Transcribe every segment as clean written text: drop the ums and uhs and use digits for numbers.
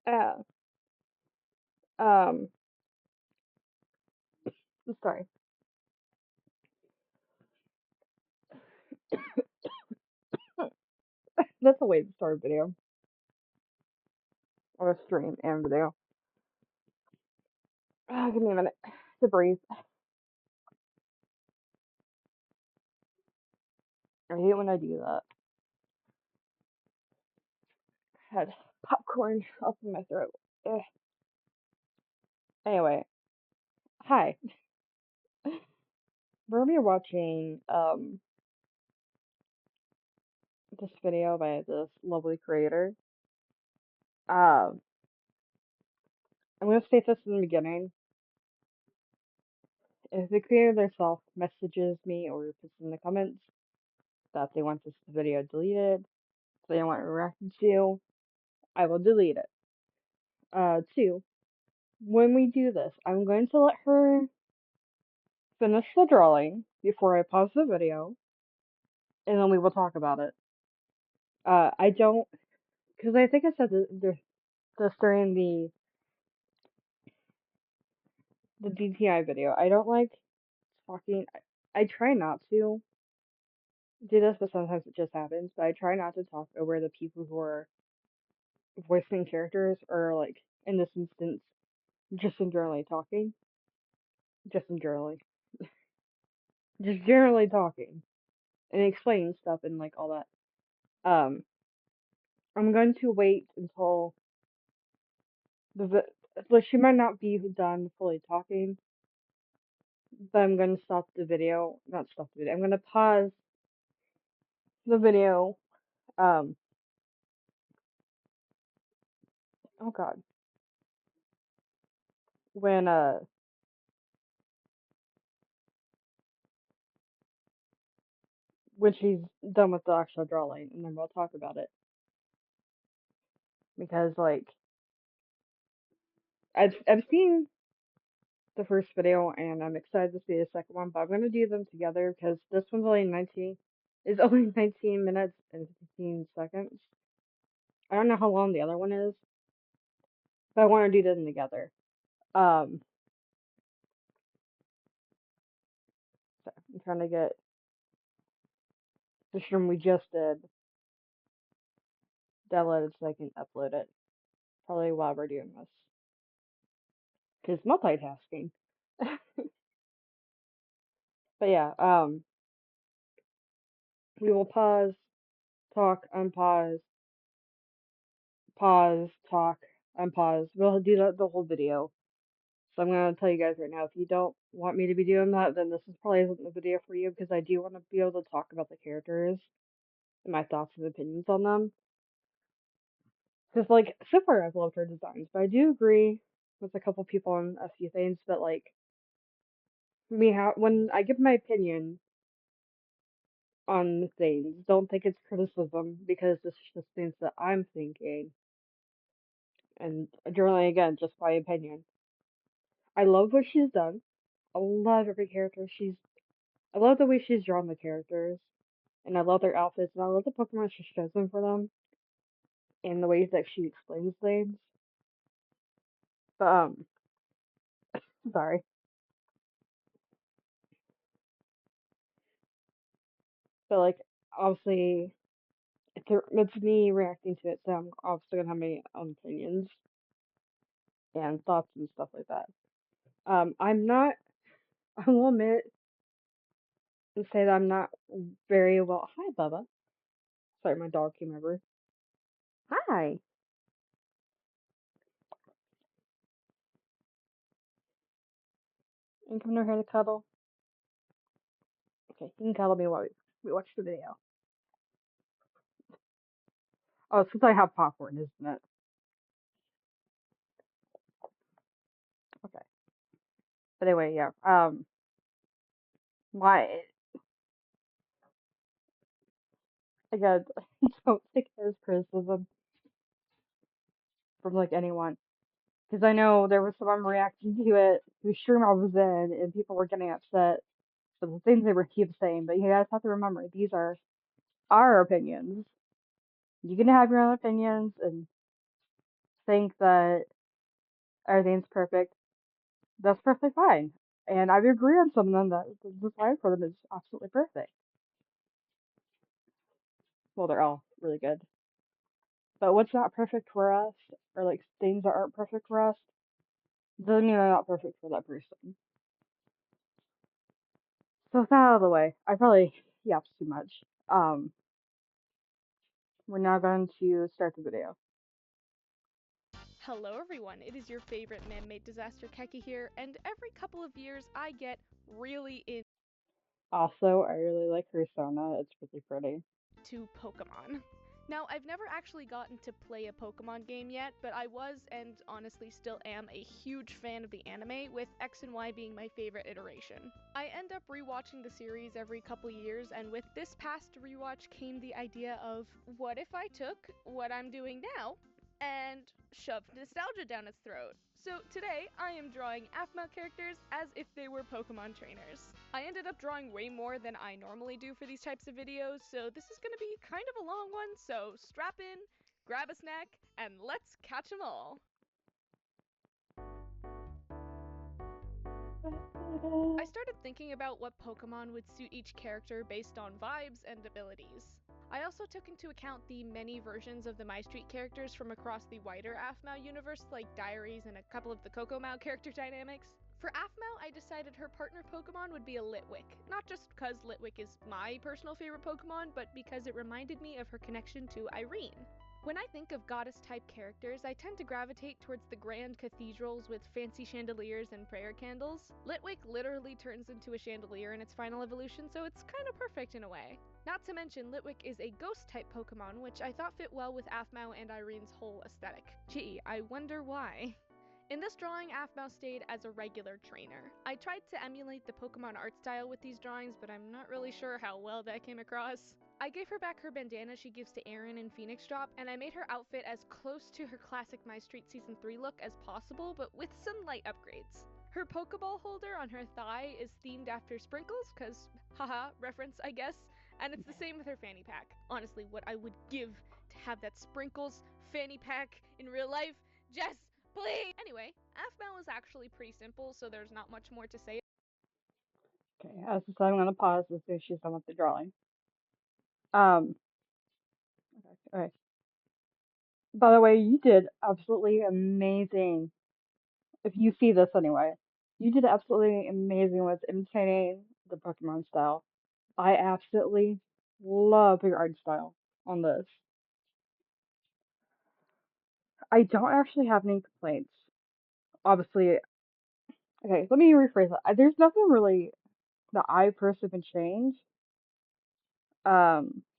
Uh, um, sorry. That's a way to start a video or a stream and video. Give me a minute to breathe. I hate when I do that. Had popcorn up in my throat. Ugh. Anyway, hi. We're gonna be watching this video by this lovely creator. Um, I'm gonna state this in the beginning. If the creator themselves messages me or puts in the comments that they want this video deleted, so they want it reacted to, I will delete it. Two, when we do this, I'm going to let her finish the drawing before I pause the video, and then we will talk about it. I don't, because I think I said this during the DTI video. I don't like talking. I try not to do this, but sometimes it just happens. But I try not to talk over the people who are voicing characters, or like in this instance, just in generally talking, just in generally, just generally talking and explaining stuff and like all that. I'm going to wait until like she might not be done fully talking, but I'm going to stop the video, not stop the video. I'm going to pause the video. Um, oh God, when when she's done with the actual drawing, and then we'll talk about it because like I've seen the first video and I'm excited to see the second one, but I'm gonna do them together because this one's only 19 is only 19 minutes and 15 seconds. I don't know how long the other one is, but I want to do them together. Um, so I'm trying to get the stream we just did downloaded so I can upload it. Probably while we're doing this, because multitasking. But yeah, we will pause, talk, unpause, pause, talk, unpause. We'll do that the whole video. So I'm gonna tell you guys right now, if you don't want me to be doing that, then this is probably isn't the video for you because I do want to be able to talk about the characters and my thoughts and opinions on them. Because like so far I've loved her designs, but I do agree with a couple people on a few things. But like when I give my opinion on things, don't think it's criticism because it's just things that I'm thinking, and generally again just my opinion. I love what she's done. I love every character she's. I love the way she's drawn the characters, and I love their outfits, and I love the Pokemon she's chosen for them, and the ways that she explains things. But sorry. But like obviously, it's me reacting to it, so I'm obviously gonna have my own opinions and thoughts and stuff like that. I'm not. I will admit and say that I'm not very well. Hi, Bubba. Sorry, my dog came over. Hi. You come over here to cuddle. Okay, you can cuddle me while we watch the video. Oh, since I have popcorn, isn't it? Okay. But anyway, yeah. My again, don't take it as criticism from like anyone, because I know there was someone reacting to it whose stream I was in, and people were getting upset for the things they were keep saying. But you guys have to remember, these are our opinions. You can have your own opinions, and think that everything's perfect, that's perfectly fine. And I agree on some of them that the design for them is absolutely perfect. Well, they're all really good. But what's not perfect for us, or like things that aren't perfect for us, doesn't mean they're not perfect for that person. So with that out of the way, I probably yapped too much. We're now going to start the video. Hello everyone, it is your favorite man-made disaster Keki here, and every couple of years I get really Also, I really like her Sona. It's really pretty. into Pokemon. Now, I've never actually gotten to play a Pokemon game yet, but I was, and honestly still am, a huge fan of the anime, with X and Y being my favorite iteration. I end up rewatching the series every couple years, and with this past rewatch came the idea of, what if I took what I'm doing now and shoved nostalgia down its throat? So today, I am drawing Aphmau characters as if they were Pokemon trainers. I ended up drawing way more than I normally do for these types of videos, so this is gonna be kind of a long one, so strap in, grab a snack, and let's catch 'em all. I started thinking about what Pokemon would suit each character based on vibes and abilities. I also took into account the many versions of the My Street characters from across the wider Aphmau universe, like Diaries and a couple of the Kokomau character dynamics. For Aphmau, I decided her partner Pokemon would be a Litwick, not just because Litwick is my personal favorite Pokemon, but because it reminded me of her connection to Irene. When I think of goddess type characters, I tend to gravitate towards the grand cathedrals with fancy chandeliers and prayer candles. Litwick literally turns into a chandelier in its final evolution, so it's kind of perfect in a way. Not to mention, Litwick is a ghost type Pokemon, which I thought fit well with Aphmau and Irene's whole aesthetic. Gee, I wonder why. In this drawing, Aphmau stayed as a regular trainer. I tried to emulate the Pokemon art style with these drawings, but I'm not really sure how well that came across. I gave her back her bandana she gives to Aaron in Phoenix Drop, and I made her outfit as close to her classic My Street Season 3 look as possible, but with some light upgrades. Her Pokeball holder on her thigh is themed after Sprinkles, cause haha, reference I guess, and it's the same with her fanny pack. Honestly, what I would give to have that Sprinkles fanny pack in real life. Jess, please! Anyway, Aphmau is actually pretty simple, so there's not much more to say. Okay, as I said, I'm gonna pause as soon as she's done with the drawing. Um, okay. By the way, you did absolutely amazing. If you see this anyway, you did absolutely amazing with imitating the Pokemon style. I absolutely love your art style on this. I don't actually have any complaints. Obviously, okay, let me rephrase that. There's nothing really that I personally would change.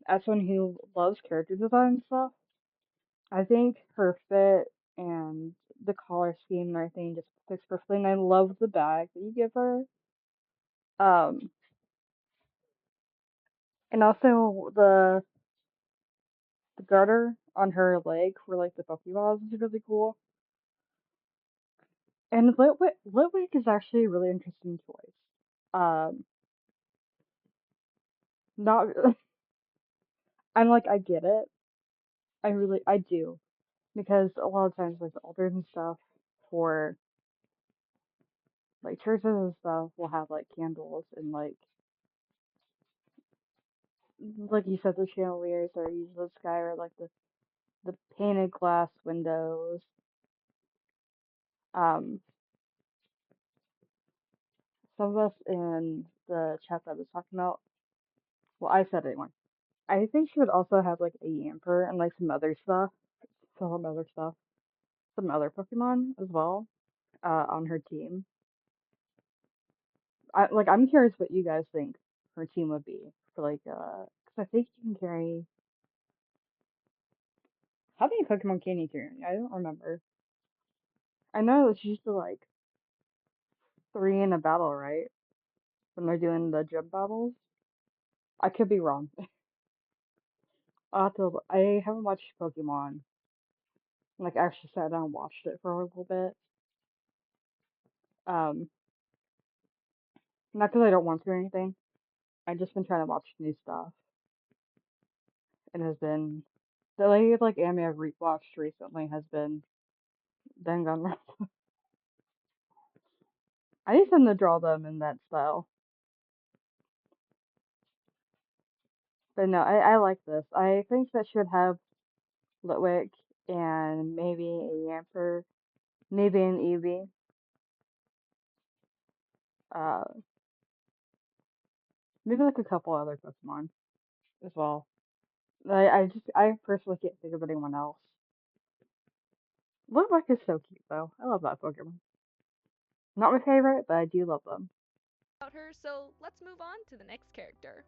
As someone who loves character design and stuff, I think her fit and the color scheme and everything just fits perfectly. And I love the bag that you give her. Um, and also the garter on her leg for like the Pokeballs is really cool. And Litwick is actually a really interesting choice. Um, not, I'm like, I get it. I do. Because a lot of times, like, the altars and stuff for, like, churches and stuff will have, like, candles and, like you said, the chandeliers are usually the sky or, like, the painted glass windows. Um, some of us in the chat that I was talking about, well, I said it anyway. I think she would also have, like, a Yamper and, like, some other stuff, some other Pokemon as well, on her team. I'm curious what you guys think her team would be for, like, 'cause I think you can carry, how many Pokemon can you carry? I don't remember. I know it's usually, like, three in a battle, right? When they're doing the gym battles. I could be wrong. I haven't watched Pokemon, like, actually sat down and watched it for a little bit. Um, not because I don't want to or anything. I've just been trying to watch new stuff, and has been the only, like, anime I've rewatched recently has been Danganronpa. I need them to draw them in that style. But no, I like this. I think that should have Litwick and maybe a Yamper, maybe an Eevee, uh, maybe like a couple other Pokemon as well. I personally can't think of anyone else. Litwick is so cute though. I love that Pokemon. Not my favorite, but I do love them. About her, so let's move on to the next character.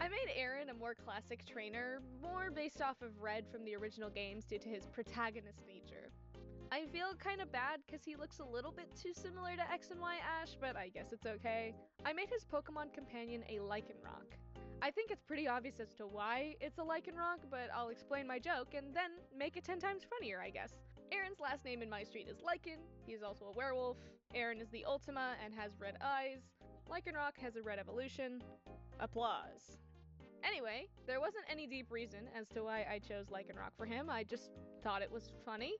I made Aaron a more classic trainer, more based off of Red from the original games due to his protagonist nature. I feel kinda bad because he looks a little bit too similar to X and Y Ash, but I guess it's okay. I made his Pokemon companion a Lycanroc. I think it's pretty obvious as to why it's a Lycanroc, but I'll explain my joke and then make it 10 times funnier, I guess. Aaron's last name in my street is Lycan. He is also a werewolf. Aaron is the Ultima and has red eyes. Lycanroc has a red evolution. Applause. Anyway, there wasn't any deep reason as to why I chose Lycanroc for him. I just thought it was funny.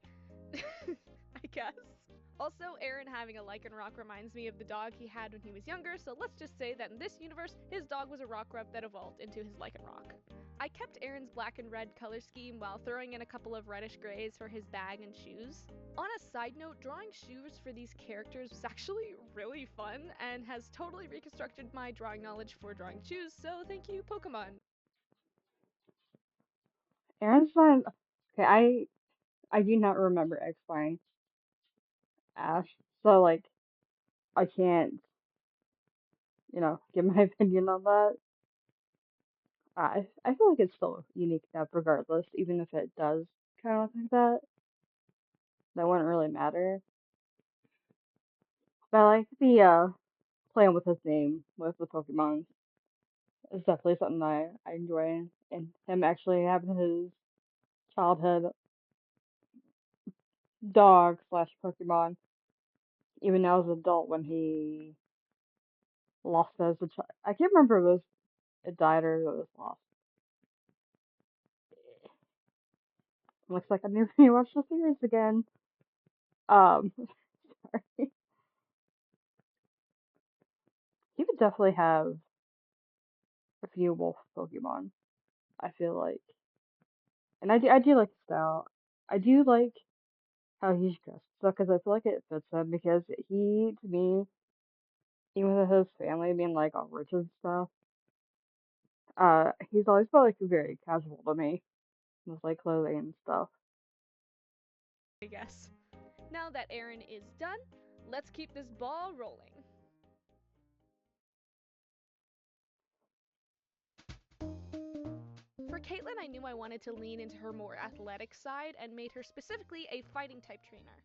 I guess. Also, Aaron having a Lycanroc reminds me of the dog he had when he was younger, so let's just say that in this universe, his dog was a Rockruff that evolved into his Lycanroc. I kept Aaron's black and red color scheme while throwing in a couple of reddish grays for his bag and shoes. On a side note, drawing shoes for these characters was actually really fun and has totally reconstructed my drawing knowledge for drawing shoes, so thank you, Pokemon. Aaron's fine. Okay, I do not remember X Y Ash, so like I can't, give my opinion on that. I feel like it's still unique enough regardless, even if it does kind of look like that. That wouldn't really matter. But I like the playing with his name with the Pokemon is definitely something I enjoy, and him actually having his childhood dog slash Pokemon, even now as an adult when he lost it as a child. I can't remember if it died or if it was lost. Looks like I need to watch the series again. Um, sorry. He would definitely have a few wolf Pokemon. I feel like, and I do like his style. I do like how he's dressed, so because I feel like it fits him. Because he, to me, even with his family being like all rich and stuff, he's always felt like very casual to me with like clothing and stuff. I guess. Now that Aaron is done, let's keep this ball rolling. For Caitlin, I knew I wanted to lean into her more athletic side and made her specifically a fighting type trainer.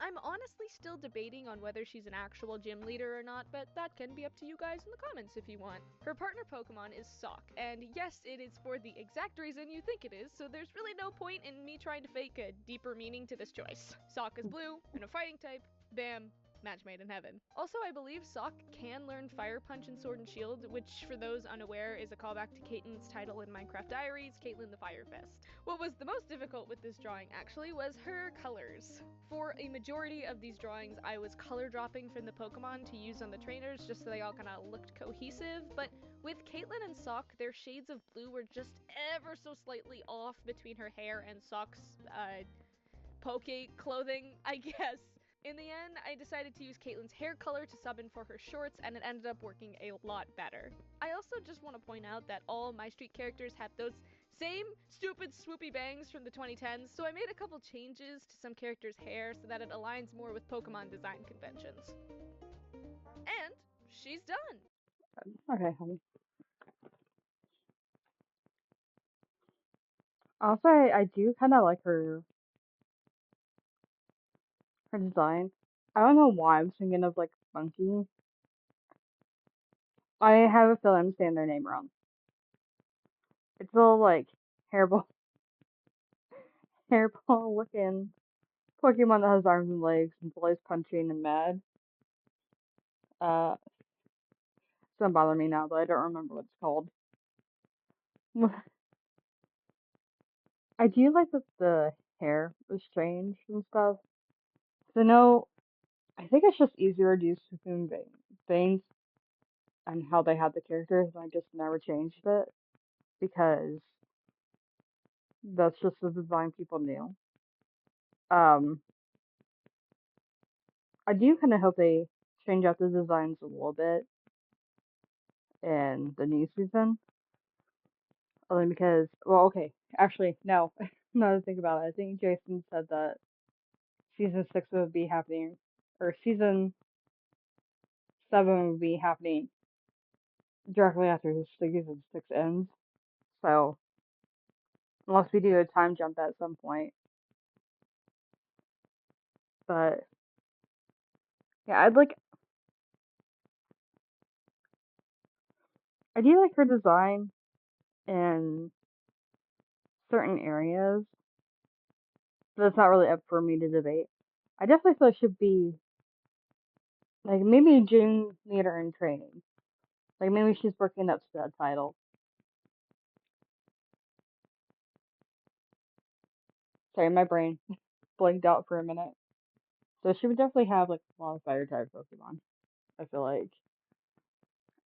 I'm honestly still debating on whether she's an actual gym leader or not, but that can be up to you guys in the comments if you want. Her partner Pokemon is Sock, and yes, it is for the exact reason you think it is, so there's really no point in me trying to fake a deeper meaning to this choice. Sock is blue, and a fighting type. Bam. Match made in heaven. Also, I believe Sock can learn Fire Punch and Sword and Shield, which, for those unaware, is a callback to Caitlin's title in Minecraft Diaries, Caitlin the Fire Fist. What was the most difficult with this drawing, actually, was her colors. For a majority of these drawings, I was color dropping from the Pokemon to use on the trainers just so they all kind of looked cohesive, but with Caitlin and Sock, their shades of blue were just ever so slightly off between her hair and Sock's, poke clothing, I guess. In the end, I decided to use Caitlin's hair color to sub in for her shorts, and it ended up working a lot better. I also just want to point out that all My Street characters have those same stupid swoopy bangs from the 2010s, so I made a couple changes to some characters' hair so that it aligns more with Pokemon design conventions. And she's done! Okay, honey. Also, I do kind of like her design. I don't know why I'm thinking of like Monkey. I have a feeling I'm saying their name wrong. It's a little like hairball, hairball looking Pokemon that has arms and legs and is always punching and mad. It's gonna bother me now, but I don't remember what it's called. I do like that the hair was changed and stuff. So no, I think it's just easier to do Supreme things and how they had the characters, and I just never changed it because that's just the design people knew. Um, I do kind of hope they change up the designs a little bit in the new season, only because, well, okay, actually, no. Now that I think about it, I think Jason said that season 6 would be happening, or season 7 would be happening directly after his season 6 ends. So, unless we do a time jump at some point. But, yeah, I do like her design in certain areas, but it's not really up for me to debate. I definitely feel it should be, like, maybe June leader in training. Like, maybe she's working up to that title. Sorry, my brain blanked out for a minute. So she would definitely have, like, a lot of fire type Pokemon, I feel like.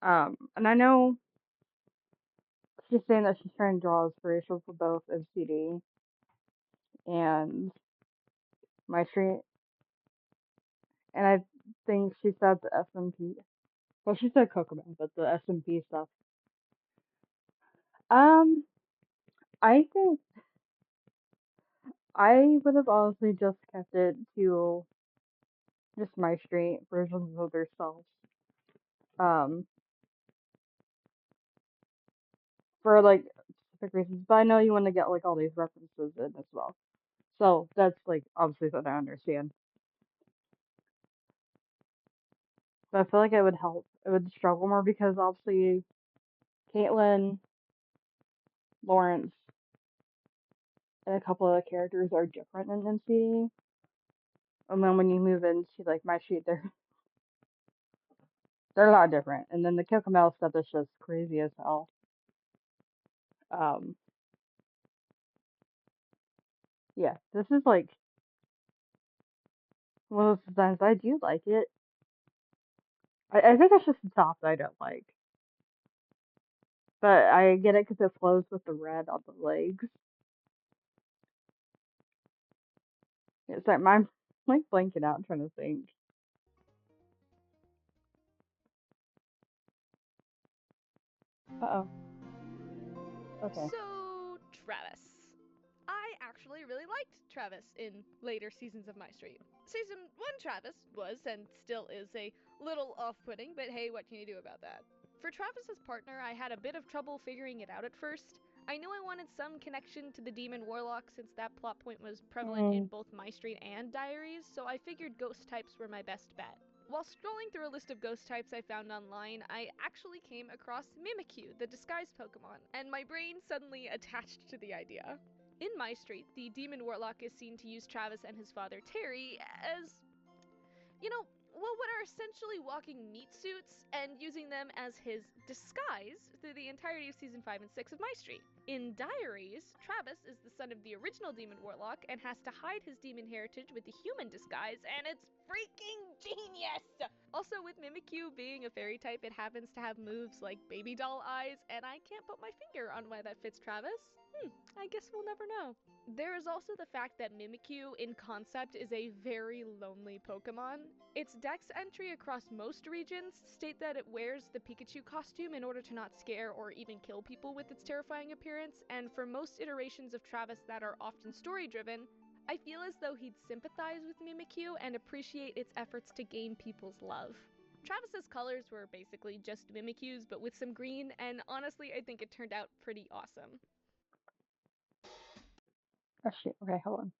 And I know she's saying that she's trying to draw inspiration for both MCD and My Street, and I think she said the SMP. Well, she said Kokomo, but the SMP stuff. Um, I think I would have honestly just kept it to just My Street versions of themselves. Um, for like specific reasons, but I know you want to get like all these references in as well. So that's like obviously what I understand. But I feel like it would help. It would struggle more because obviously Caitlyn, Lawrence, and a couple of the characters are different in MCD. And then when you move into like My Street, they're a lot different. And then the Kokomel stuff is just crazy as hell. Um, yeah, this is like one of those designs I do like it. I think it's just the top that I don't like, but I get it because it flows with the red on the legs. It's like I'm like blanking out trying to think. Uh-oh. Okay. So, Travis. I actually really liked Travis in later seasons of My Street. Season 1 Travis was, and still is, a little off putting, but hey, what can you do about that? For Travis's partner, I had a bit of trouble figuring it out at first. I knew I wanted some connection to the Demon Warlock since that plot point was prevalent in Mm, both My Street and Diaries, so I figured ghost types were my best bet. While scrolling through a list of ghost types I found online, I actually came across Mimikyu, the disguise Pokemon, and my brain suddenly attached to the idea. In My Street, the Demon Warlock is seen to use Travis and his father Terry as, you know, well, what are essentially walking meat suits and using them as his disguise through the entirety of season 5 and 6 of My Street. In Diaries, Travis is the son of the original Demon Warlock and has to hide his demon heritage with the human disguise, and it's freaking genius! Also, with Mimikyu being a fairy type, it happens to have moves like baby doll eyes, and I can't put my finger on why that fits Travis. I guess we'll never know. There is also the fact that Mimikyu, in concept, is a very lonely Pokemon. Its dex entry across most regions state that it wears the Pikachu costume in order to not scare or even kill people with its terrifying appearance, and for most iterations of Travis that are often story-driven, I feel as though he'd sympathize with Mimikyu and appreciate its efforts to gain people's love. Travis's colors were basically just Mimikyu's but with some green, and honestly I think it turned out pretty awesome. oh shit. Okay, hold on.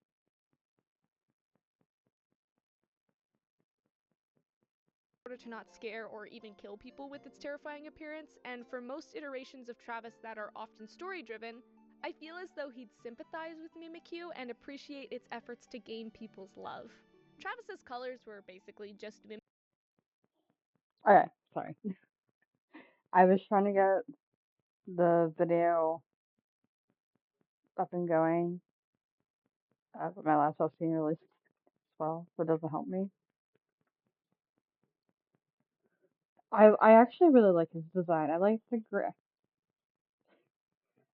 Order to not scare or even kill people with its terrifying appearance, and for most iterations of Travis that are often story-driven, I feel as though he'd sympathize with Mimikyu and appreciate its efforts to gain people's love. Travis's colors were basically just Okay, sorry. I was trying to get the video up and going. But my laptop's being released as well, so it doesn't help me. I actually really like his design. I like the gray.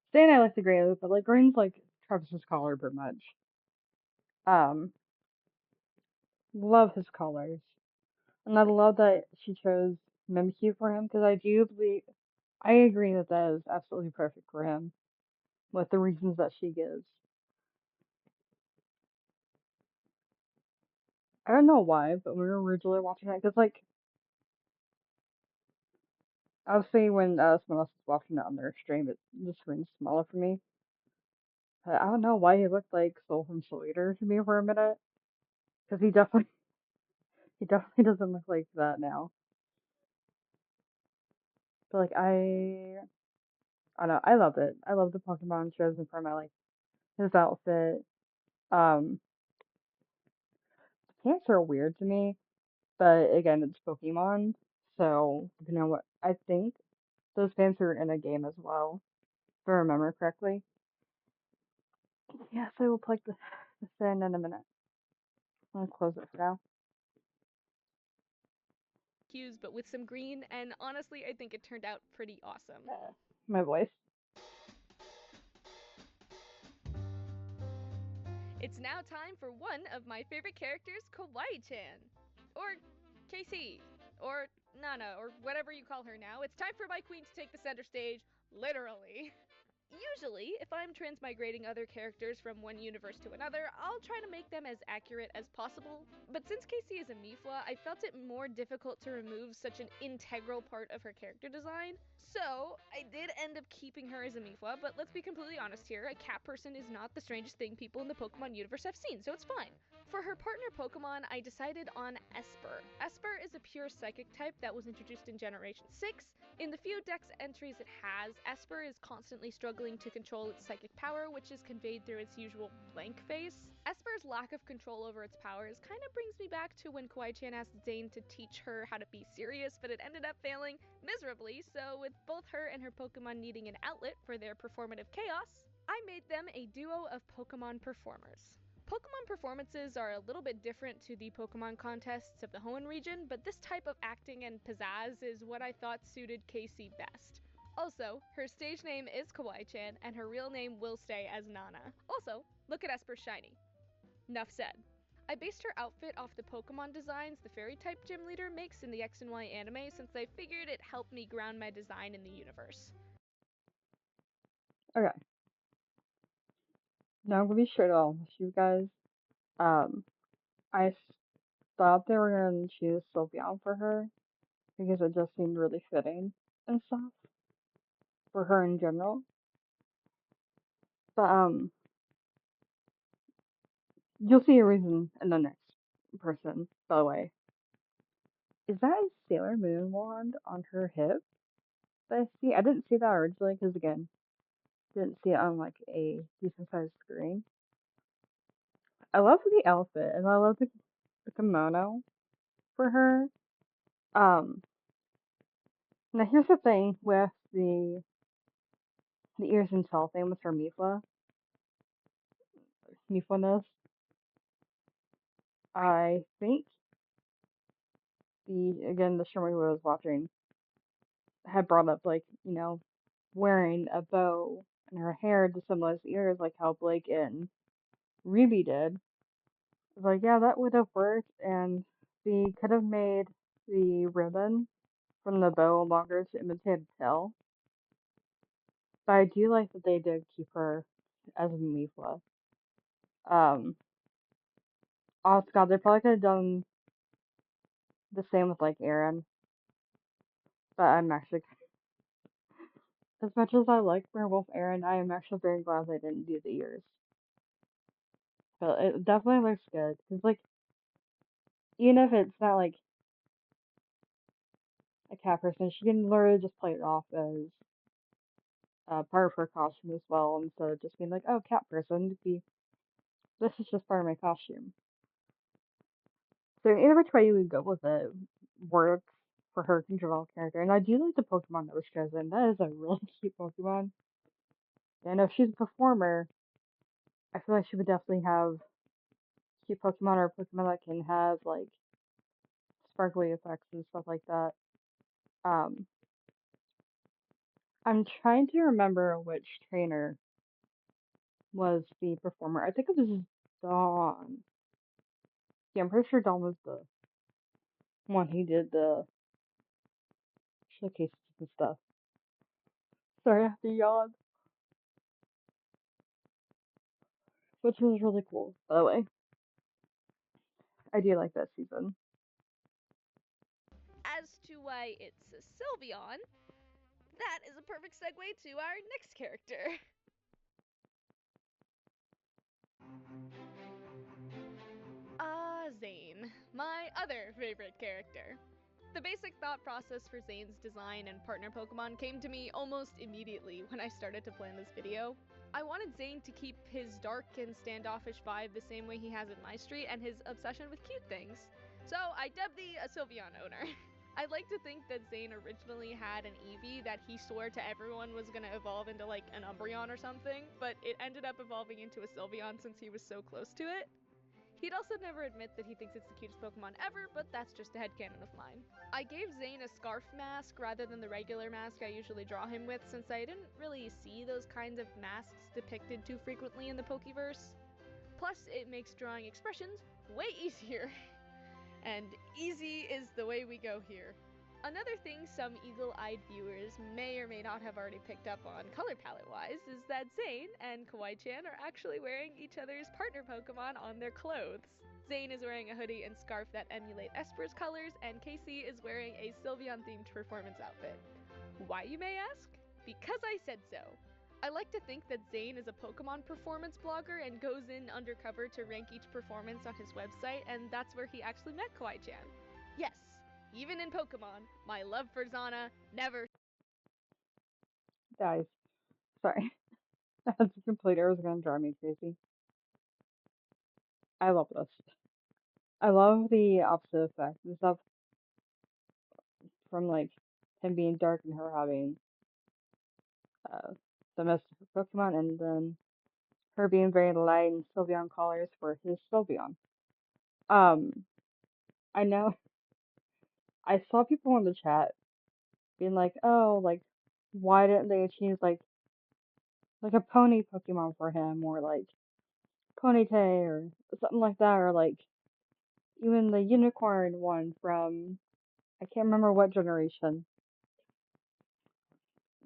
Stan, I like the gray look, but like green's like Travis's collar pretty much. Um, love his colors, and I love that she chose Mimikyu for him because I do believe I agree that that is absolutely perfect for him with the reasons that she gives. I don't know why, but we were originally watching it because like obviously when someone else is watching it on their stream, the screen's smaller for me. But I don't know why he looked like Soul from Soul Eater to me for a minute because he definitely doesn't look like that now. But like I don't know, I love it. I love the Pokemon chosen for my like his outfit. Um, pants are weird to me, but again, it's Pokemon, so you know what? I think those pants are in a game as well, if I remember correctly. Yes, I will plug this in a minute. I'm gonna close it for now. Hues, but with some green, and honestly, I think it turned out pretty awesome. My voice. It's now time for one of my favorite characters, Kawaii-chan. Or KC. Or Nana, or whatever you call her now. It's time for my queen to take the center stage, literally. Usually, if I'm transmigrating other characters from one universe to another, I'll try to make them as accurate as possible. But since Casey is a Mifla, I felt it more difficult to remove such an integral part of her character design. So, I did end up keeping her as a Mifla, but let's be completely honest here, a cat person is not the strangest thing people in the Pokemon universe have seen, so it's fine. For her partner Pokemon, I decided on Esper. Esper is a pure psychic type that was introduced in Generation 6. In the few dex entries it has, Esper is constantly struggling to control its psychic power, which is conveyed through its usual blank face. Esper's lack of control over its powers kind of brings me back to when Kawaii-chan asked Zane to teach her how to be serious, but it ended up failing miserably, so with both her and her Pokemon needing an outlet for their performative chaos, I made them a duo of Pokemon performers. Pokemon performances are a little bit different to the Pokemon contests of the Hoenn region, but this type of acting and pizzazz is what I thought suited Casey best. Also, her stage name is Kawaii-chan, and her real name will stay as Nana. Also, look at Esper's shiny. Nuff said. I based her outfit off the Pokemon designs the Fairy-type gym leader makes in the X and Y anime since I figured it helped me ground my design in the universe. Okay, now I'm gonna be straight on with you guys. Um, I thought they were gonna choose Sylveon for her because it just seemed really fitting and stuff for her in general. But you'll see a reason in the next person. By the way, is that a Sailor Moon wand on her hip that I see? I didn't see that originally because again, didn't see it on like a decent sized screen. I love the outfit and I love the kimono for her. Um, now here's the thing with the ears and tail thing with her Mifla-ness. I think the streamer who I was watching had brought up like, wearing a bow in her hair to symbolize the ears, like how Blake and Ruby did. I was like, yeah, that would have worked, and we could have made the ribbon from the bow longer to imitate a tail. But I do like that they did keep her as a Mifla. Um, oh God, they probably could have done the same with like Aaron, but I'm actually, as much as I like Werewolf Aaron, I am actually very glad they didn't do the ears. But it definitely looks good. Cause like, even if it's not like a cat person, she can literally just play it off as part of her costume as well, instead of just being like, oh, cat person, this is just part of my costume. So either which way you would go with it works for her control character. And I do like the Pokemon that was chosen. That is a really cute Pokemon. And if she's a performer, I feel like she would definitely have cute Pokemon or Pokemon that can have like sparkly effects and stuff like that. Um, I'm trying to remember which trainer was the performer. I think it was Dawn. Yeah, I'm pretty sure Dawn was the one who did the showcases and stuff. Sorry, I have to yawn. Which was really cool, by the way. I do like that season. As to why it's a Sylveon, that is a perfect segue to our next character. Zane, my other favorite character. The basic thought process for Zane's design and partner Pokemon came to me almost immediately when I started to plan this video. I wanted Zane to keep his dark and standoffish vibe the same way he has in My Street and his obsession with cute things. So I dubbed thee a Sylveon owner. I'd like to think that Zane originally had an Eevee that he swore to everyone was gonna evolve into like an Umbreon or something, but it ended up evolving into a Sylveon since he was so close to it. He'd also never admit that he thinks it's the cutest Pokemon ever, but that's just a headcanon of mine. I gave Zane a scarf mask rather than the regular mask I usually draw him with, since I didn't really see those kinds of masks depicted too frequently in the Pokeverse. Plus, it makes drawing expressions way easier. And easy is the way we go here. Another thing some eagle-eyed viewers may or may not have already picked up on color palette-wise is that Zane and Kawaii-chan are actually wearing each other's partner Pokemon on their clothes. Zane is wearing a hoodie and scarf that emulate Esper's colors, and Casey is wearing a Sylveon-themed performance outfit. Why, you may ask? Because I said so. I like to think that Zane is a Pokemon performance blogger and goes in undercover to rank each performance on his website, and that's where he actually met Kawaii-chan. Yes, even in Pokemon, my love for Zana never. Guys, sorry. As a completer was gonna drive me crazy. I love this. I love the opposite effect. The stuff from like him being dark and her having uh, the most Pokemon, and then her being very light and Sylveon colors for his Sylveon. Um, I know I saw people in the chat being like, "Oh, like, why didn't they choose like a pony Pokemon for him, or like Ponyta or something like that, or like even the unicorn one from I can't remember what generation.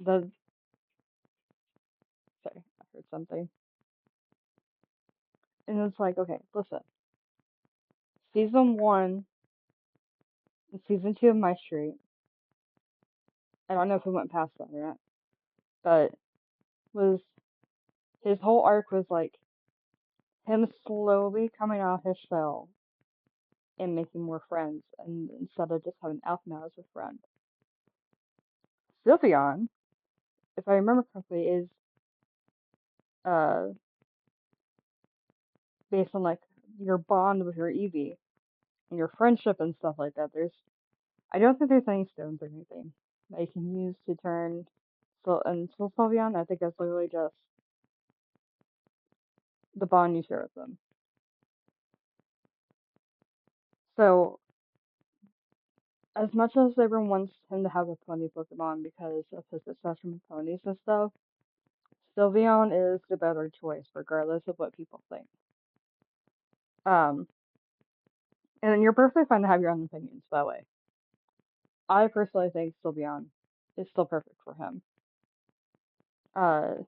The Sorry, I heard something, and it's like, okay, listen, season one and season two of My Street. I don't know if we went past that or not, but was his whole arc was like him slowly coming out his shell and making more friends, and instead of just having Aphmau as a friend. Sylveon, if I remember correctly, is uh based on like your bond with your Eevee and your friendship and stuff like that. I don't think there's any stones or anything that you can use to turn Sylveon. I think that's literally just the bond you share with them. So, as much as everyone wants him to have a pony Pokemon because of his obsession with ponies and stuff, Sylveon is the better choice, regardless of what people think. Um, and you're perfectly fine to have your own opinions, by the way. I personally think Sylveon is still perfect for him. Uh,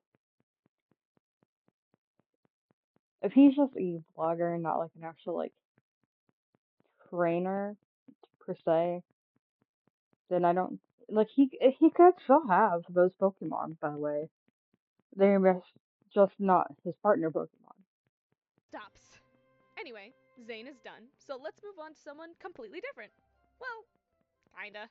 if he's just a vlogger and not like an actual like trainer per se, then I don't like he could still have those Pokemon, by the way. They're just not his partner Pokemon. Stops. Anyway, Zane is done, so let's move on to someone completely different. Well, kinda.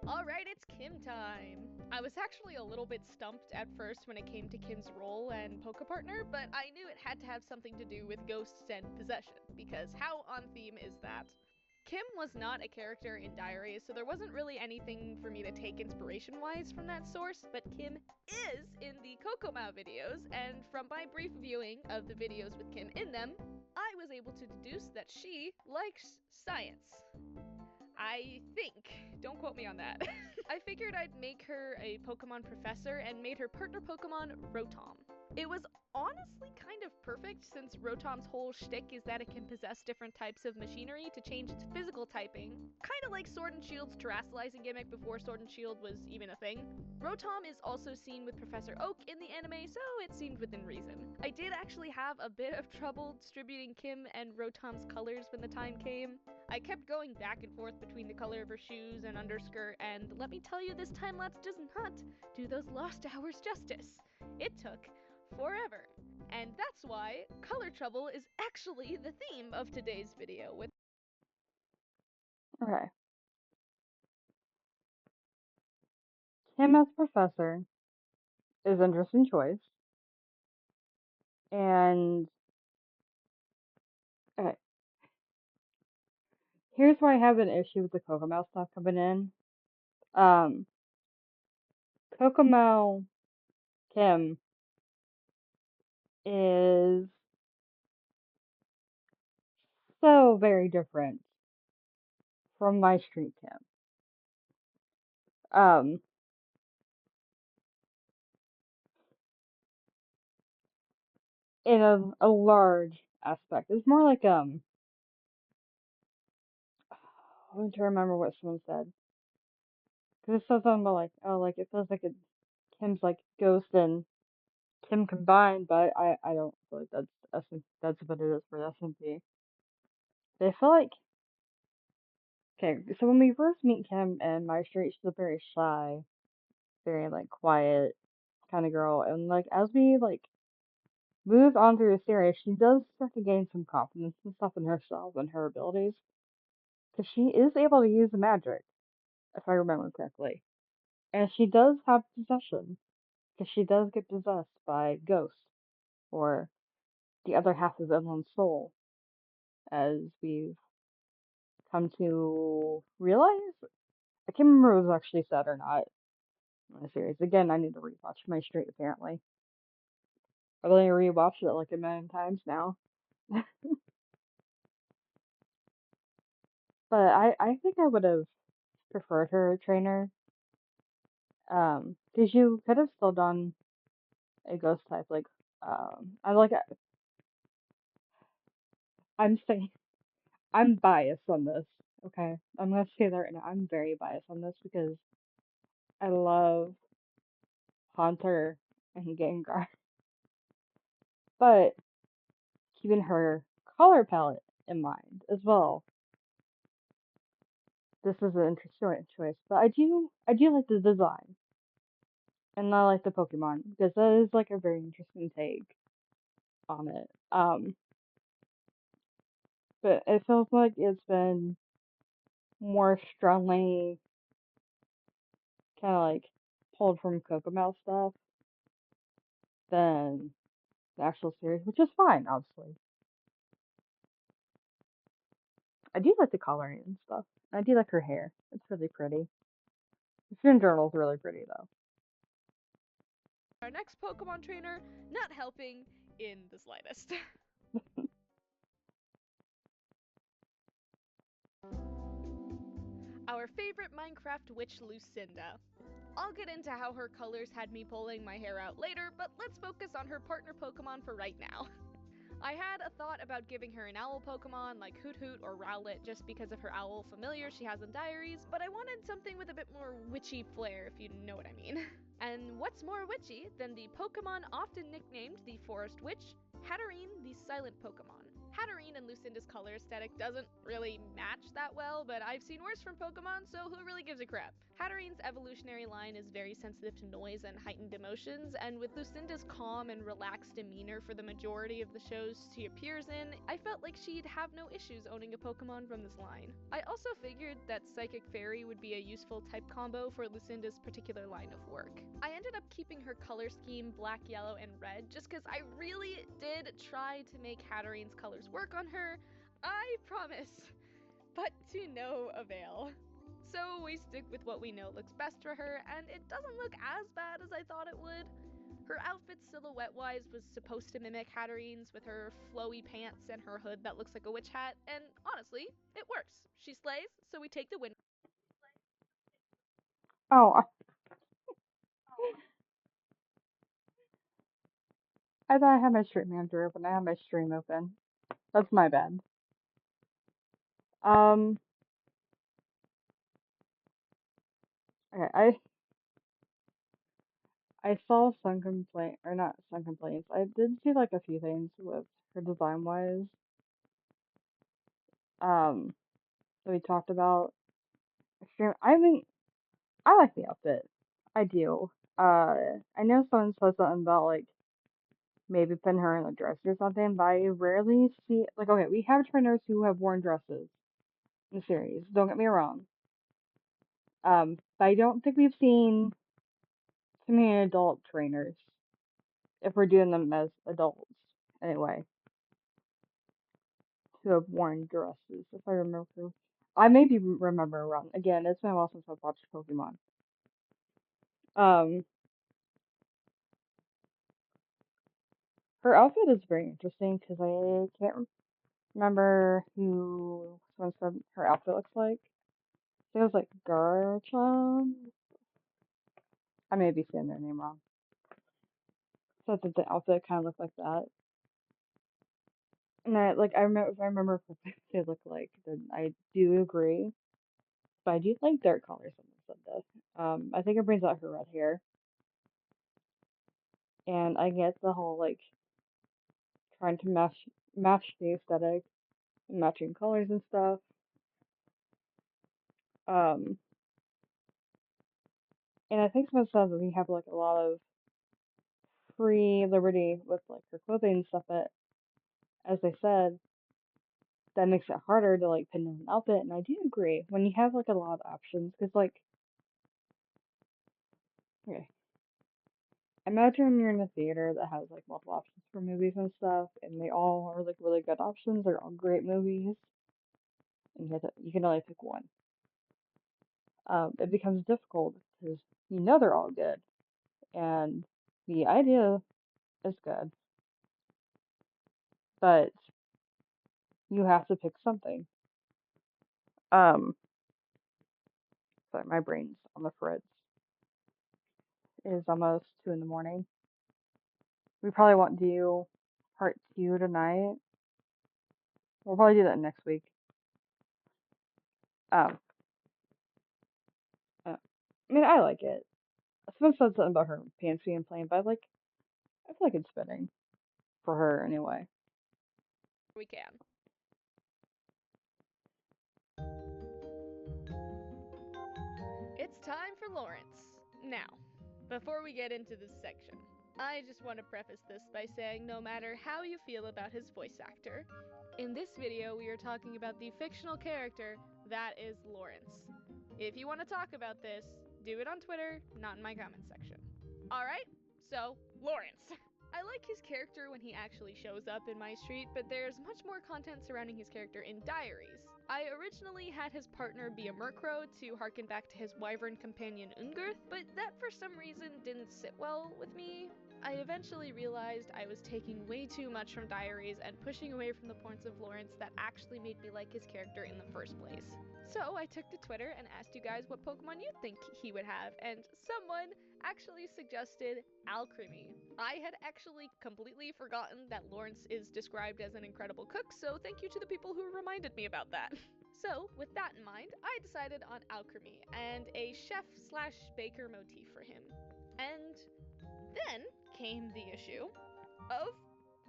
Alright, it's Kim time! I was actually a little bit stumped at first when it came to Kim's role and Poke partner, but I knew it had to have something to do with ghosts and possession, because how on theme is that? Kim was not a character in Diaries, so there wasn't really anything for me to take inspiration-wise from that source, but Kim is in the Kokomau videos, and from my brief viewing of the videos with Kim in them, I was able to deduce that she likes science. I think. Don't quote me on that. I figured I'd make her a Pokemon professor and made her partner Pokemon Rotom. It was honestly kind of perfect since Rotom's whole shtick is that it can possess different types of machinery to change its physical typing, kind of like Sword and Shield's terrestrializing gimmick before Sword and Shield was even a thing. Rotom is also seen with Professor Oak in the anime, so it seemed within reason. I did actually have a bit of trouble distributing Kim and Rotom's colors when the time came. I kept going back and forth between the color of her shoes and underskirt, and let me tell you, this time lapse does not do those lost hours justice. It took forever. And that's why color trouble is actually the theme of today's video. Okay. Kim as professor is an interesting choice. And okay, here's why I have an issue with the Kokomau stuff coming in. Um, Kokomau Kim is so very different from my street Kim. Um, in a large aspect. It's more like I'm trying to remember what someone said. Because it says something about like, oh, like it feels like Kim's like Ghost and Kim combined, but I don't feel like that's what it is for SMP. They feel like okay, so when we first meet Kim and my street, she's a very shy, very like quiet kind of girl, and like as we like move on through the series, she does start to gain some confidence and stuff in herself and her abilities, because she is able to use the magic, if I remember correctly, and she does have possession, because she does get possessed by ghosts or the other half of Emlyn's soul, as we've come to realize. I can't remember if it was actually said or not in the series. Again, I need to rewatch my street apparently. I've only rewatched it like a million times now. But I think I would have preferred her trainer. Because you could have still done a ghost type like I'm saying I'm biased on this. Okay, I'm gonna say that right now. I'm very biased on this because I love Haunter and Gengar, but keeping her color palette in mind as well. This is an interesting choice, but I do like the design and I like the Pokemon because that is like a very interesting take on it. But it feels like it's been more strongly kind of like pulled from Kokomau stuff than the actual series, which is fine, obviously. I do like the coloring and stuff. I do like her hair. It's really pretty. The Spin Journal is really pretty though. Our next Pokemon trainer, not helping in the slightest. Our favorite Minecraft witch, Lucinda. I'll get into how her colors had me pulling my hair out later, but let's focus on her partner Pokemon for right now. I had a thought about giving her an owl Pokemon like Hoot Hoot or Rowlet just because of her owl familiar she has in Diaries, but I wanted something with a bit more witchy flair, if you know what I mean. And what's more witchy than the Pokemon often nicknamed the Forest Witch, Hatterene the Silent Pokemon. Hatterene and Lucinda's color aesthetic doesn't really match that well, but I've seen worse from Pokemon, so who really gives a crap? Hatterene's evolutionary line is very sensitive to noise and heightened emotions, and with Lucinda's calm and relaxed demeanor for the majority of the shows she appears in, I felt like she'd have no issues owning a Pokemon from this line. I also figured that Psychic Fairy would be a useful type combo for Lucinda's particular line of work. I ended up keeping her color scheme black, yellow, and red just because I really did try to make Hatterene's colors work on her. I promise. but to no avail. So we stick with what we know looks best for her, and it doesn't look as bad as I thought it would. Her outfit silhouette-wise was supposed to mimic Hatterine's with her flowy pants and her hood that looks like a witch hat, and honestly, it works. She slays, so we take the win. Oh, I thought I had my stream manager open. I had my stream open. That's my bad. Um, okay, I saw some complaint or not some complaints. I did see like a few things with her design wise. Um, that we talked about. I mean, I like the outfit. I do. I know someone said something about like maybe putting her in a dress or something, but I rarely see like okay, we have trainers who have worn dresses in the series. Don't get me wrong. But I don't think we've seen too many adult trainers if we're doing them as adults anyway, who have worn dresses. If I remember, I may be remember wrong. Again, it's been a while since I've watched Pokemon. Um, her outfit is very interesting because I can't remember who someone said her outfit looks like. I think it was like Garchomp. I may be saying their name wrong. Said that the outfit kind of looked like that. And I remember if I remember what they look like, then I do agree. But I do like dark colors. Someone said this. I think it brings out her red hair, and I get the whole like trying to match the aesthetic, and matching colors and stuff. Um, and I think someone said that we have like a lot of free liberty with like her clothing and stuff. But as I said, that makes it harder to like pin down an outfit. And I do agree when you have like a lot of options, because like okay, imagine you're in a theater that has like multiple options for movies and stuff, and they all are like really good options. They're all great movies, and you can only pick one. It becomes difficult because you know they're all good, and the idea is good, but you have to pick something. Um, sorry, my brain's on the fritz. It is almost 2 in the morning. We probably won't do part two tonight. We'll probably do that next week. Um, I mean, I like it. Someone said something about her pants being plain, but I feel like it's fitting for her anyway. We can. It's time for Lawrence. Now, before we get into this section, I just want to preface this by saying no matter how you feel about his voice actor, in this video we are talking about the fictional character that is Lawrence. If you want to talk about this, do it on Twitter, not in my comment section. Alright, so, Lawrence. I like his character when he actually shows up in My Street, but there's much more content surrounding his character in Diaries. I originally had his partner be a Murkrow to harken back to his wyvern companion Ungurth, but that for some reason didn't sit well with me. I eventually realized I was taking way too much from Diaries and pushing away from the points of Lawrence that actually made me like his character in the first place. So I took to Twitter and asked you guys what Pokemon you think he would have, and someone actually suggested Alcremie. I had actually completely forgotten that Lawrence is described as an incredible cook, so thank you to the people who reminded me about that. So, with that in mind, I decided on Alcremie and a chef slash baker motif for him. And then came the issue of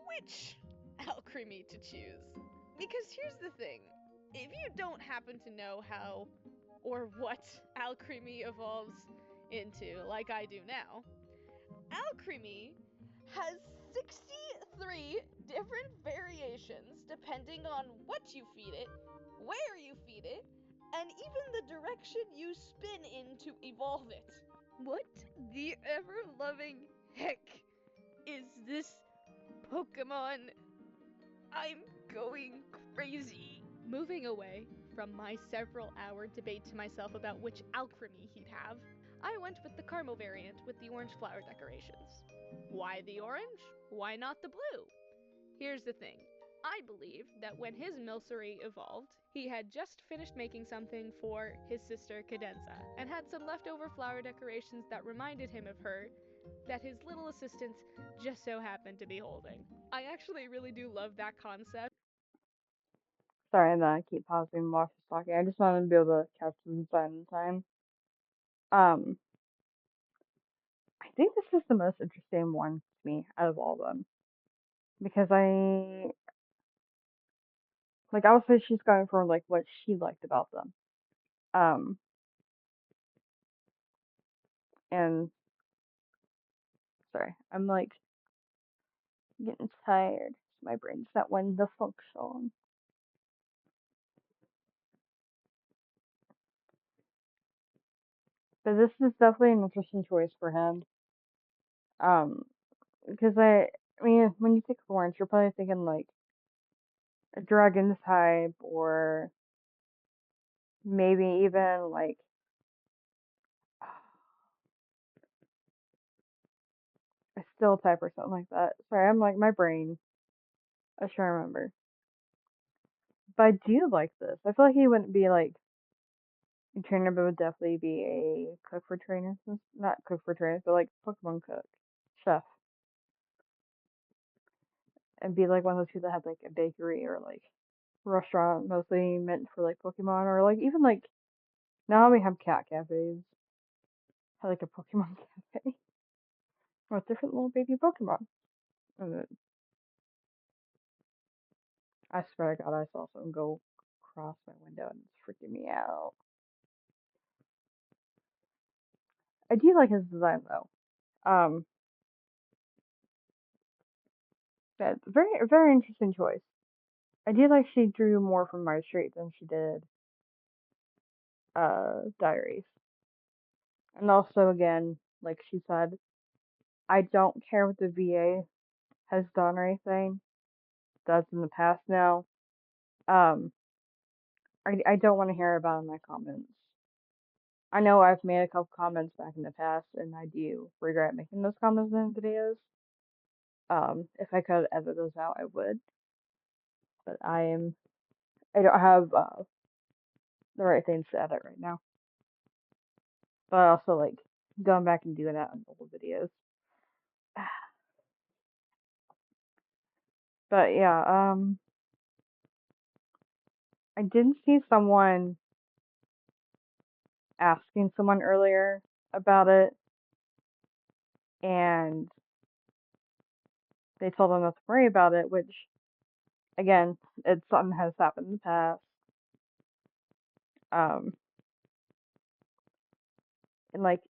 which Alcremie to choose. Because here's the thing, if you don't happen to know how or what Alcremie evolves into, like I do now, Alcremie has 63 different variations depending on what you feed it, where you feed it, and even the direction you spin in to evolve it. What the ever-loving heck is this Pokemon? I'm going crazy. Moving away From my several hour debate to myself about which alchemy he'd have, I went with the caramel variant with the orange flower decorations. Why the orange? Why not the blue? Here's the thing. I believe that when his milcery evolved, he had just finished making something for his sister Cadenza, and had some leftover flower decorations that reminded him of her that his little assistant just so happened to be holding. I actually really do love that concept. Sorry that I keep pausing while she's talking. I just wanted to be able to catch the design in time. Um, I think this is the most interesting one to me out of all of them because I would say she's going for like what she liked about them. Um, and sorry, I'm like getting tired. My brain's not wanting to function. But this is definitely an interesting choice for him. Um, because I mean, when you think Florence, you're probably thinking like a dragon type, or maybe even like a still type or something like that. Sorry, I'm like my brain. I was trying to remember. But I do like this. I feel like he wouldn't be like a trainer, but would definitely be a cook for trainers. Not cook for trainers, but like Pokemon cook, chef, and be like one of those people that had like a bakery or like restaurant mostly meant for like Pokemon, or like even like now we have cat cafes, have like a Pokemon cafe with different little baby Pokemon. And then, I swear to God, I saw something go across my window and it's freaking me out. I do like his design though. Um, that's very interesting choice. I do like she drew more from my street than she did diaries. And also again, like she said, I don't care what the VA has done or anything. Does in the past now. Um, I don't want to hear about it in my comments. I know I've made a couple comments back in the past, and I do regret making those comments in videos. If I could edit those out, I would. But I don't have the right things to edit right now. But I also like going back and doing that on old videos. But yeah, I did see someone asking someone earlier about it, and they told them not to worry about it, which again, it's something has happened in the past. Um, and like,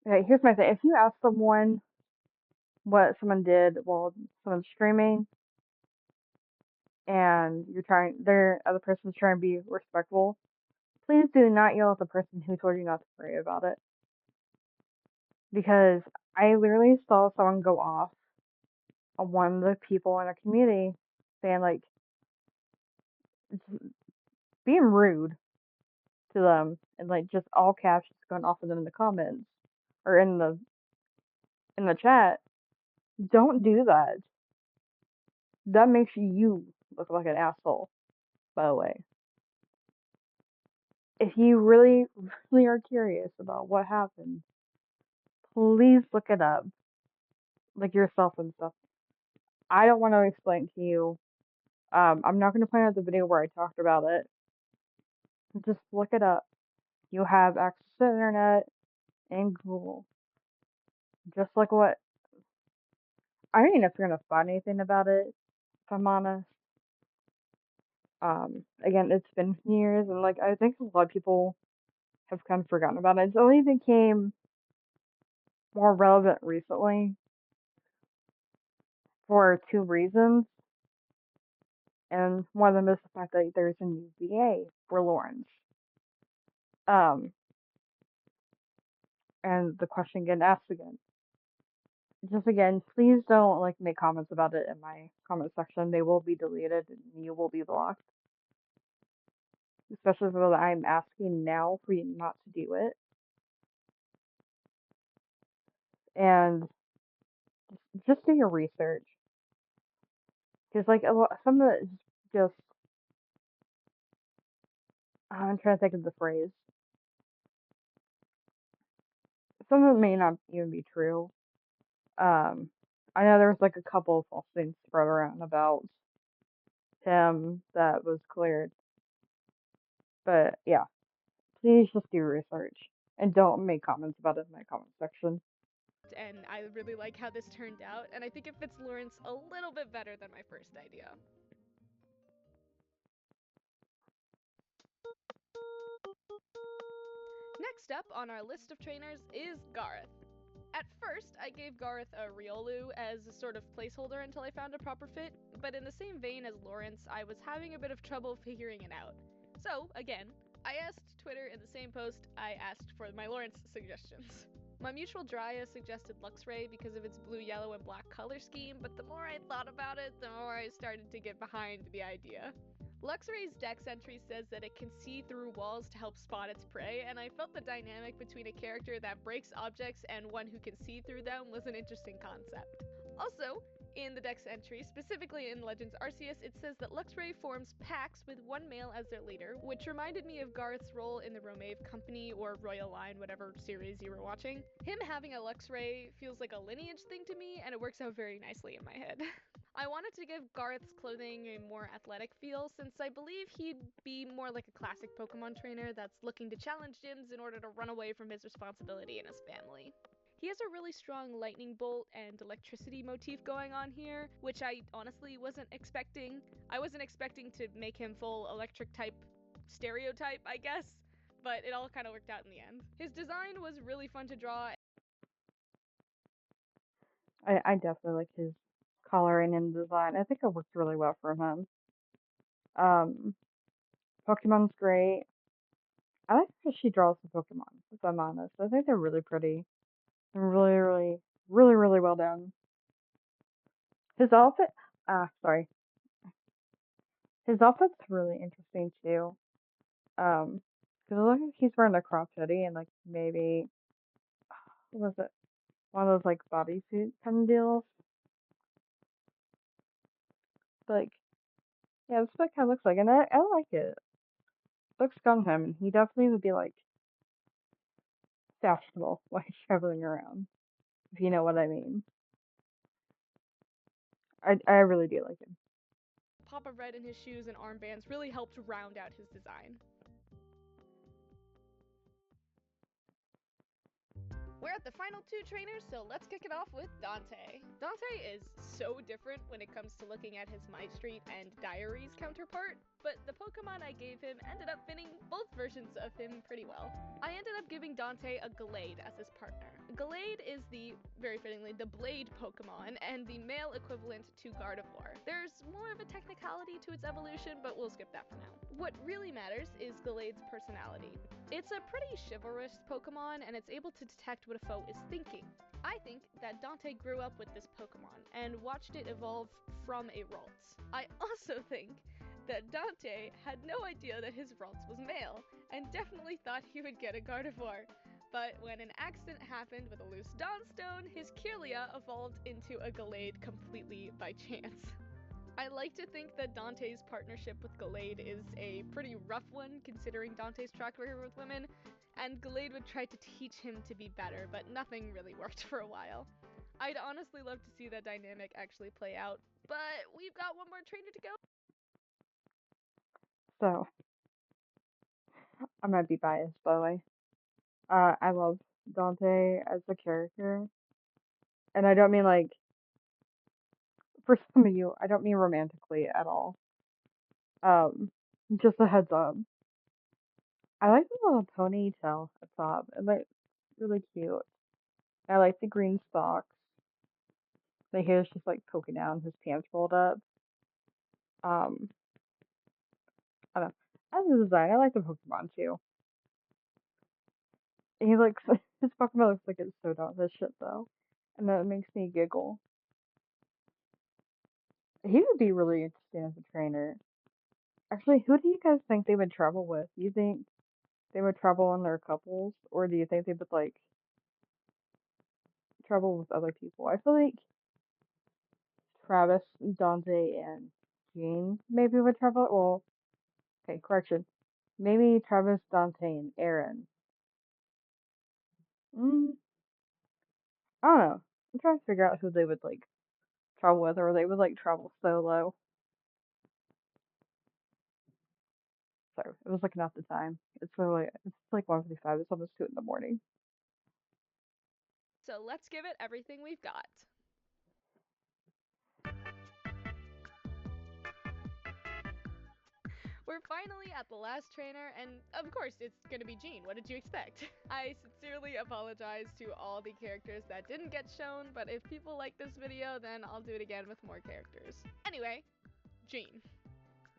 okay, here's my thing: if you ask someone what someone did while someone's streaming, and their other person's trying to be respectful, please do not yell at the person who told you not to worry about it. Because I literally saw someone go off on one of the people in our community saying like being rude to them and like just all caps just going off of them in the comments or in the chat. Don't do that. That makes you look like an asshole, by the way. If you really, really are curious about what happened, please look it up, like yourself and stuff. I don't want to explain to you. I'm not going to point out the video where I talked about it. Just look it up. You have access to the internet and Google. Just like what I don't even know if you're gonna find anything about it, if I'm honest. Again, it's been years, and like I think a lot of people have kind of forgotten about it. It only became more relevant recently for two reasons, and one of them is the fact that there's a new VA for Lawrence. Um, and the question getting asked again. Just again, please don't like make comments about it in my comment section. They will be deleted and you will be blocked. especially though I'm asking now for you not to do it. And just do your research. Because, like, some of it is just, I'm trying to think of the phrase. Some of it may not even be true. Um, I know there was, like, a couple of false things spread around about him that was cleared. But, yeah, please just do research. And don't make comments about it in my comment section. And I really like how this turned out, and I think it fits Lawrence a little bit better than my first idea. Next up on our list of trainers is Garth. At first, I gave Garth a Riolu as a sort of placeholder until I found a proper fit, but in the same vein as Lawrence, I was having a bit of trouble figuring it out. So, again, I asked Twitter in the same post I asked for my Lawrence suggestions. My mutual Drya suggested Luxray because of its blue, yellow, and black color scheme, but the more I thought about it, the more I started to get behind the idea. Luxray's dex entry says that it can see through walls to help spot its prey, and I felt the dynamic between a character that breaks objects and one who can see through them was an interesting concept. Also, in the dex entry, specifically in Legends Arceus, it says that Luxray forms packs with one male as their leader, which reminded me of Garth's role in the Romave Company or Royal Line, whatever series you were watching. Him having a Luxray feels like a lineage thing to me, and it works out very nicely in my head. I wanted to give Garth's clothing a more athletic feel since I believe he'd be more like a classic Pokemon trainer that's looking to challenge gyms in order to run away from his responsibility and his family. He has a really strong lightning bolt and electricity motif going on here, which I honestly wasn't expecting. I wasn't expecting to make him full electric type stereotype, I guess, but it all kind of worked out in the end. His design was really fun to draw. I definitely like his coloring and design. I think it works really well for him. Um, Pokemon's great. I like how she draws the Pokemon, if I'm honest. I think they're really pretty and really, really, really, really well done. His outfit, sorry. His outfit's really interesting too. Because it looks like he's wearing a crop hoodie and like maybe, what was it? One of those like bodysuit kind of deals. Like, yeah, that's what it kind of looks like. And I like it. Looks good on him. And he definitely would be like fashionable while he's traveling around, if you know what I mean. I really do like him. Pop of red in his shoes and armbands really helped round out his design. We're at the final two trainers, so let's kick it off with Dante. Dante is so different when it comes to looking at his My Street and Diaries counterpart, but the Pokemon I gave him ended up fitting both versions of him pretty well. I ended up giving Dante a Gallade as his partner. Gallade is very fittingly, the Blade Pokemon and the male equivalent to Gardevoir. There's more of a technicality to its evolution, but we'll skip that for now. What really matters is Gallade's personality. It's a pretty chivalrous Pokemon, and it's able to detect what a foe is thinking. I think that Dante grew up with this Pokemon and watched it evolve from a Ralts. I also think that Dante had no idea that his Ralts was male, and definitely thought he would get a Gardevoir. But when an accident happened with a loose Dawnstone, his Kirlia evolved into a Gallade completely by chance. I like to think that Dante's partnership with Gallade is a pretty rough one, considering Dante's track record with women, and Gallade would try to teach him to be better, but nothing really worked for a while. I'd honestly love to see that dynamic actually play out, but we've got one more trainer to go. So, I might be biased, by the way. I love Dante as a character. And I don't mean like, for some of you, I don't mean romantically at all. Um, just a heads up. I like the little ponytail at top. It looks really cute. I like the green socks. The hair's just like poking down, his pants rolled up. Um, I don't know. I like the design. I like the Pokemon too. He looks, his Pokemon looks like it's so dumb as shit though. And that makes me giggle. He would be really interesting as a trainer. Actually, who do you guys think they would travel with? Do you think they would travel in their couples, or do you think they would like travel with other people? I feel like Travis, Dante, and Jean maybe would travel. Well, okay, correction. Maybe Travis, Dante, and Aaron. Mm, I don't know. I'm trying to figure out who they would like travel with, or they would like travel solo. Sorry, I was looking at the time. It's like 1:55. It's almost 2 in the morning. So let's give it everything we've got. We're finally at the last trainer, and of course, it's gonna be Jean. What did you expect? I sincerely apologize to all the characters that didn't get shown, but if people like this video, then I'll do it again with more characters. Anyway, Jean.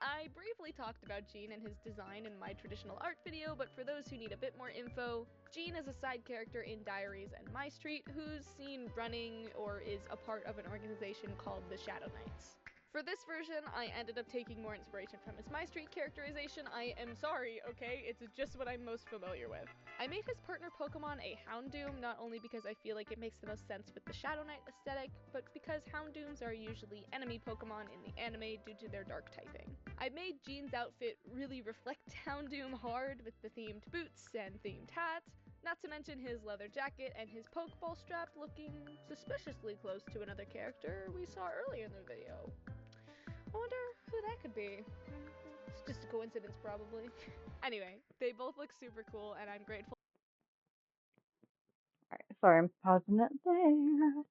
I briefly talked about Jean and his design in my traditional art video, but for those who need a bit more info, Jean is a side character in Diaries and My Street who's seen running or is a part of an organization called the Shadow Knights. For this version, I ended up taking more inspiration from his My Street characterization. I am sorry, okay? It's just what I'm most familiar with. I made his partner Pokemon a Houndoom not only because I feel like it makes the most sense with the Shadow Knight aesthetic, but because Houndooms are usually enemy Pokemon in the anime due to their dark typing. I made Jean's outfit really reflect Houndoom hard with the themed boots and themed hat, not to mention his leather jacket and his Pokeball strap looking suspiciously close to another character we saw earlier in the video. I wonder who that could be. It's just a coincidence, probably. Anyway, they both look super cool, and I'm grateful. Alright, sorry, I'm pausing it there.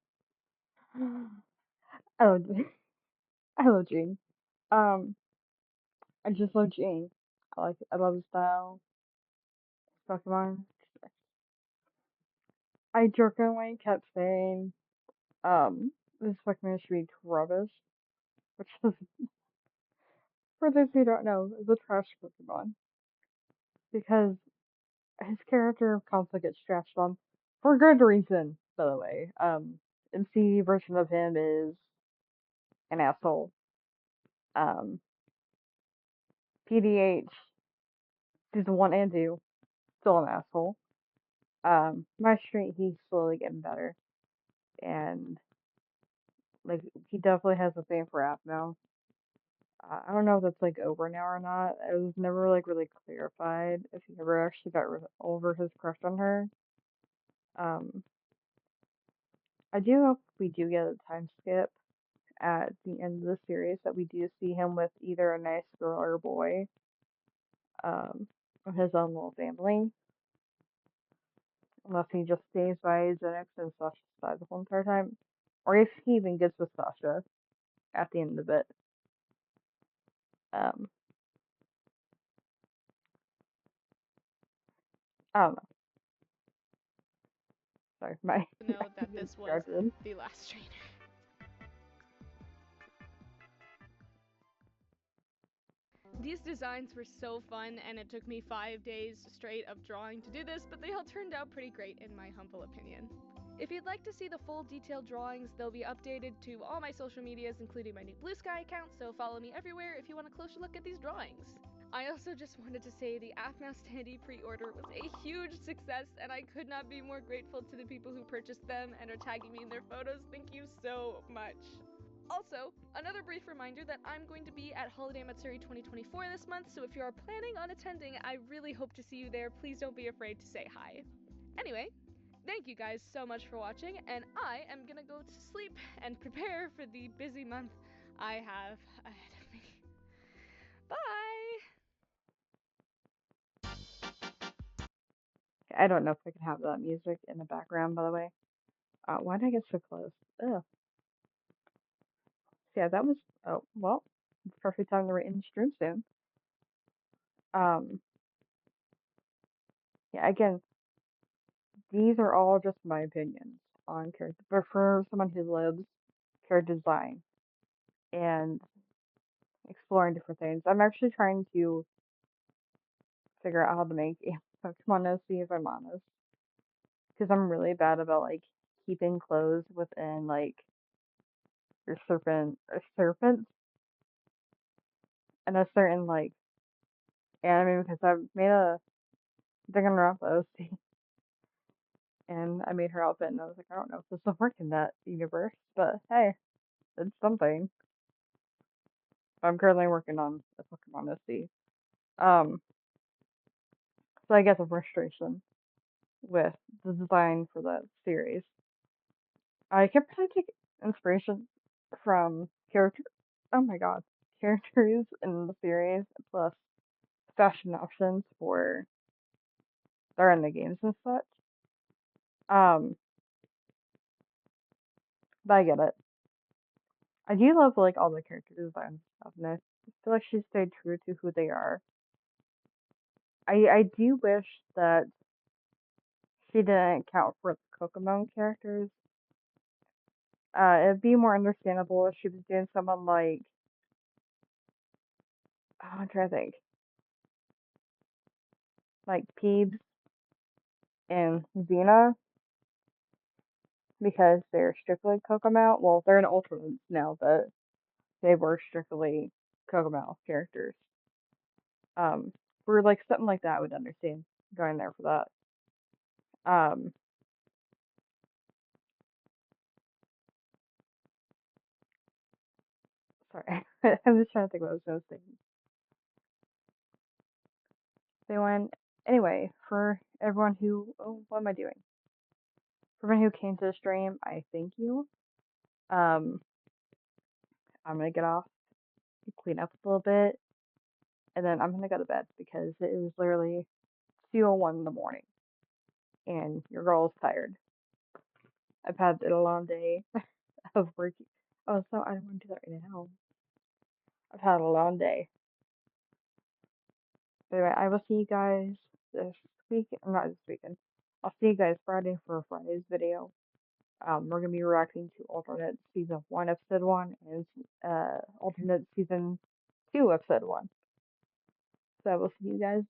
Oh, I love Jean. Um, I just love Jean. I love his style. Pokemon. I jokingly kept saying, this Pokemon should be Travis, which is, for those who don't know, is a trash Pokemon. Because his character constantly gets trashed on for good reason, by the way. MC version of him is an asshole. Um, PDH season 1 and 2, still an asshole. My street, he's slowly getting better. And, like, he definitely has a thing for Aphmau. I don't know if that's, like, over now or not. It was never, like, really clarified if he ever actually got over his crush on her. Um, I do hope we do get a time skip at the end of the series that we do see him with either a nice girl or boy, of his own little family, unless he just stays by his ex and Sasha's side the whole entire time, or if he even gets with Sasha at the end of it. Um, I don't know. Sorry, my To know I'm that getting this was distracted. the last trainer. These designs were so fun, and it took me 5 days straight of drawing to do this, but they all turned out pretty great in my humble opinion. If you'd like to see the full detailed drawings, they'll be updated to all my social medias, including my new Blue Sky account, so follow me everywhere if you want a closer look at these drawings. I also just wanted to say the Aphmau Standee pre-order was a huge success, and I could not be more grateful to the people who purchased them and are tagging me in their photos. Thank you so much. Also, another brief reminder that I'm going to be at Holiday Matsuri 2024 this month, so if you are planning on attending, I really hope to see you there. Please don't be afraid to say hi. Anyway, thank you guys so much for watching, and I am gonna go to sleep and prepare for the busy month I have ahead of me. Bye! I don't know if I can have that music in the background, by the way. Why did I get so close? Ugh. So yeah, that was. Oh well, it's perfect time to write in stream soon. Um, yeah. Again, these are all just my opinions on character, but for someone who lives character design and exploring different things, I'm actually trying to figure out how to make a Pokemon OC if I'm honest, because I'm really bad about like keeping clothes within like your serpents in a certain like anime because I made a Danganronpa OC and I made her outfit and I was like, I don't know if this will work in that universe, but hey, it's something. I'm currently working on a Pokemon OC. Um, so I get the frustration with the design for the series. I can probably take inspiration from character. Oh my god, characters in the series plus fashion options for they're in the games and such. Um, but I get it. I do love like all the character designs and stuff, and I feel like she stayed true to who they are. I do wish that she didn't count for the Kokomo characters. It'd be more understandable if she was doing someone like I'm trying to think, like Peebs and Xena, because they're strictly Kokomo. Well, they're in alternates now, but they were strictly Kokomo characters. For like something like that, I would understand going there for that. Um, sorry, I'm just trying to think what I was going to say. They went anyway for everyone who. Oh, what am I doing? For everyone who came to the stream, I thank you. Um, I'm gonna get off, clean up a little bit, and then I'm gonna go to bed because it is literally 2:01 in the morning, and your girl is tired. I've had a long day of working. Oh, so I don't want to do that right now. I've had a long day. But anyway, I will see you guys this week. Not this weekend. I'll see you guys Friday for Friday's video. We're gonna be reacting to alternate season 1, episode 1, and alternate season 2, episode 1. So I will see you guys then.